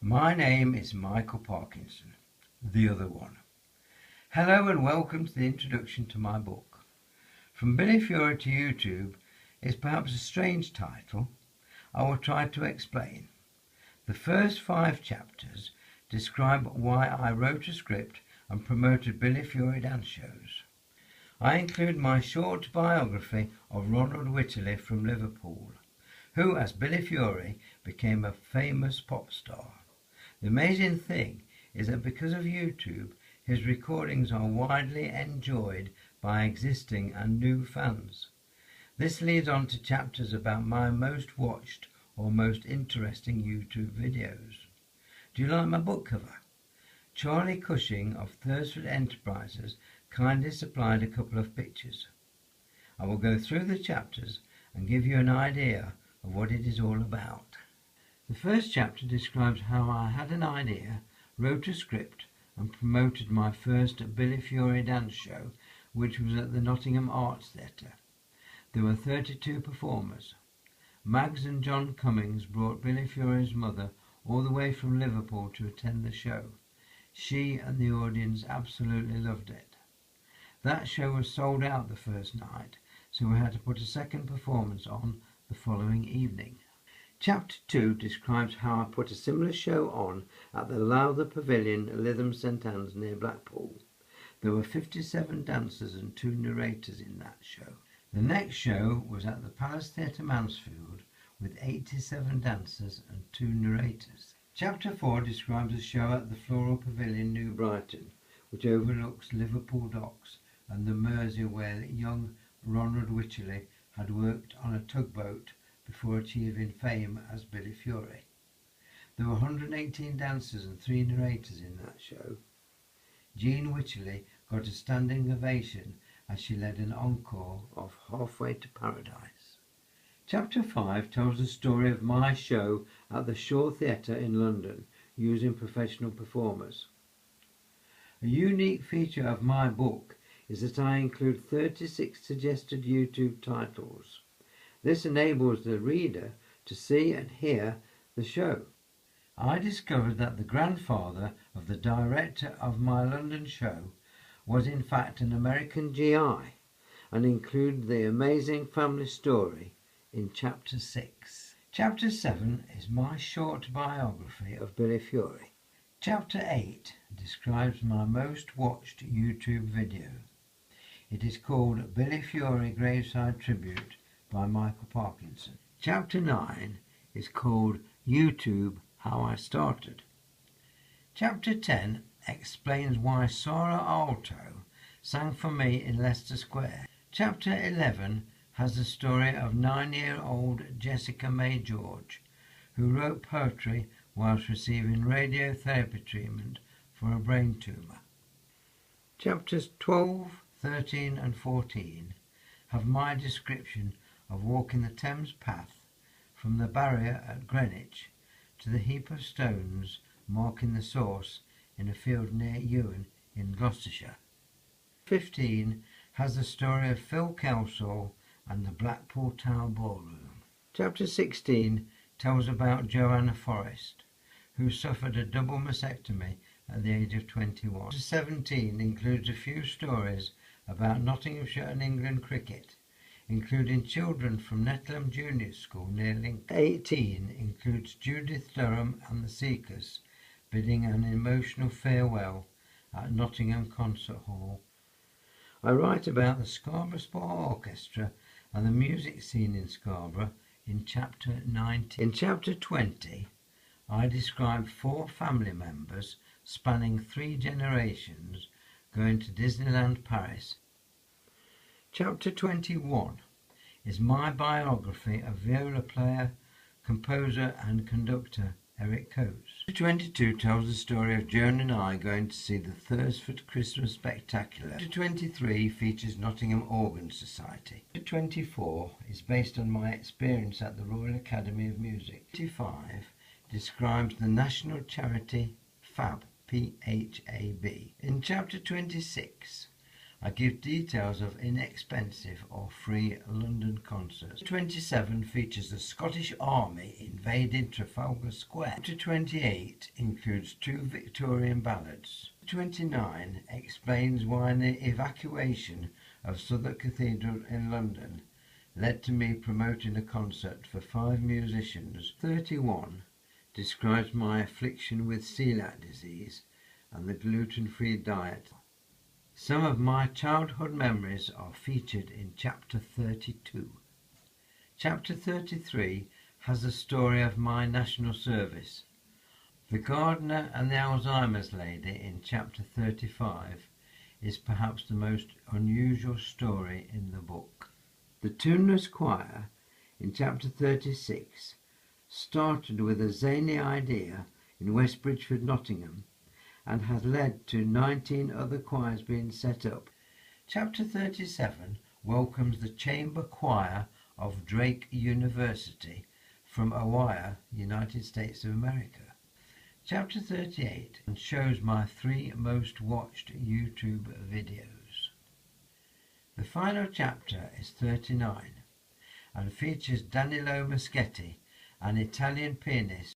My name is Michael Parkinson, the other one. Hello and welcome to the introduction to my book. From Billy Fury to YouTube is perhaps a strange title. I will try to explain. The first 5 chapters describe why I wrote a script and promoted Billy Fury dance shows. I include my short biography of Ronald Whiteley from Liverpool, who as Billy Fury became a famous pop star. The amazing thing is that because of YouTube, his recordings are widely enjoyed by existing and new fans. This leads on to chapters about my most watched or most interesting YouTube videos. Do you like my book cover? Charlie Cushing of Thursford Enterprises kindly supplied a couple of pictures. I will go through the chapters and give you an idea of what it is all about. The first chapter describes how I had an idea, wrote a script and promoted my first Billy Fury dance show, which was at the Nottingham Arts Theatre. There were 32 performers. Mags and John Cummings brought Billy Fury's mother all the way from Liverpool to attend the show. She and the audience absolutely loved it. That show was sold out the first night, so we had to put a second performance on the following evening. Chapter 2 describes how I put a similar show on at the Lowther Pavilion, Lytham St Anne's near Blackpool. There were 57 dancers and 2 narrators in that show. The next show was at the Palace Theatre Mansfield with 87 dancers and 2 narrators. Chapter 4 describes a show at the Floral Pavilion, New Brighton, which overlooks Liverpool Docks and the Mersey where young Ronald Whiteley had worked on a tugboat before achieving fame as Billy Fury. There were 118 dancers and 3 narrators in that show. Jean Whiteley got a standing ovation as she led an encore of Halfway to Paradise. Chapter 5 tells the story of my show at the Shaw Theatre in London using professional performers. A unique feature of my book is that I include 36 suggested YouTube titles. This enables the reader to see and hear the show. I discovered that the grandfather of the director of my London show was in fact an American GI and included the amazing family story in Chapter 6. Chapter 7 is my short biography of Billy Fury. Chapter 8 describes my most watched YouTube video. It is called Billy Fury Graveside Tribute by Michael Parkinson. Chapter 9 is called YouTube How I Started. Chapter 10 explains why Sarah Alto sang for me in Leicester Square. Chapter 11 has the story of 9-year-old Jessica May George, who wrote poetry whilst receiving radiotherapy treatment for a brain tumour. Chapters 12, 13 and 14 have my description of walking the Thames path from the barrier at Greenwich to the heap of stones marking the source in a field near Ewan in Gloucestershire. 15 has the story of Phil Kelsall and the Blackpool Tower Ballroom. Chapter 16 tells about Joanna Forrest, who suffered a double mastectomy at the age of 21. Chapter 17 includes a few stories about Nottinghamshire and England cricket, including children from Netlham Junior School near Lincoln. 18 includes Judith Durham and the Seekers bidding an emotional farewell at Nottingham Concert Hall. I write about the Scarborough Sport Orchestra and the music scene in Scarborough in Chapter 19. In Chapter 20, I describe 4 family members spanning 3 generations going to Disneyland Paris. Chapter 21 is my biography of viola player, composer and conductor Eric Coates. Chapter 22 tells the story of Joan and I going to see the Thursford Christmas Spectacular. Chapter 23 features Nottingham Organ Society. Chapter 24 is based on my experience at the Royal Academy of Music. Chapter 25 describes the national charity FAB, P-H-A-B. In Chapter 26 I give details of inexpensive or free London concerts. Chapter 27 features the Scottish Army invading Trafalgar Square. Chapter 28 includes 2 Victorian ballads. Chapter 29 explains why the evacuation of Southwark Cathedral in London led to me promoting a concert for 5 musicians. 31 describes my affliction with celiac disease and the gluten-free diet. Some of my childhood memories are featured in Chapter 32. Chapter 33 has the story of my national service. The gardener and the Alzheimer's lady in Chapter 35 is perhaps the most unusual story in the book. The tuneless choir in Chapter 36 started with a zany idea in West Bridgford, Nottingham, and has led to 19 other choirs being set up. Chapter 37 welcomes the chamber choir of Drake University from Ohio, United States of America. Chapter 38 shows my 3 most watched YouTube videos. The final chapter is 39 and features Danilo Moschetti, an Italian pianist